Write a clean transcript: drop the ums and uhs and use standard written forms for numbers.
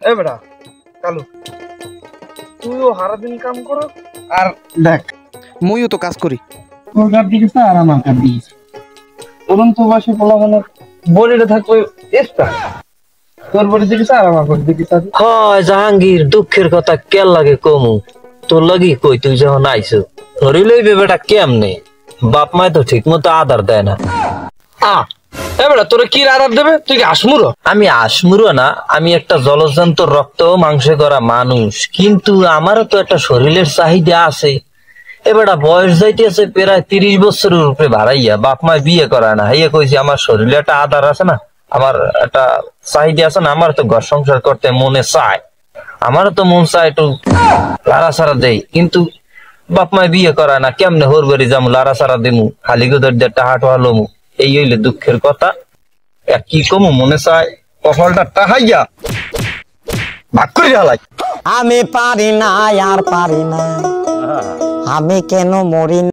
এ বেটা কালু, তুইও সারাদিন কাম করো আর দেখ মুইও তো কাজ করি। তোর কার দিকিস না আর আমার কার দিকিস। উড়ন্ত বয়সে বলা মানে বডিটা থাকবে এক্সট্রা, তোর বডি দিকিস আর আমার বডি দিকিস। হয় জাহাঙ্গীর, দুঃখের কথা কেন লাগে কমু, তোর লাগি কই তুই যখন আইছো ধরিলই বেটা কেমনে, বাপ মায় তো ঠিক মতো আদার দেয় না। এবারে তোরে কি আদার দেবে? তুই কি আসমুরো? আমি আসমুরো না, আমি একটা জলজন্ত রক্ত মাংসে করা মানুষ, কিন্তু আমারও তো একটা শরীরের চাহিদা আছে। এবারে বয়স যাইতেছে প্রায় 30 বছরের উপরে বাড়াইয়া, বাপ মায় বিয়ে করায় না, হাইয়া কইছি আমার শরীরে একটা আদার আছে না, আমার একটা চাহিদা আছে না, আমার তো ঘর সংসার করতে মনে চায়, আমারও তো মন চায় একটু লাড়া ছাড়া দেই, কিন্তু বাপ মায় বিয়ে করায় না, কেমনে হরবারি যামু লাড়া ছাড়া দিমু, খালি গোদের দিয়ে টাহা টোহা লমু, এই হইলে দুঃখের কথা। কি কমু মনে চায় কপালটা টাহাইয়া ভাগ করে হালাই। আমি পারি না আর পারি না, আমি কেন মরি না।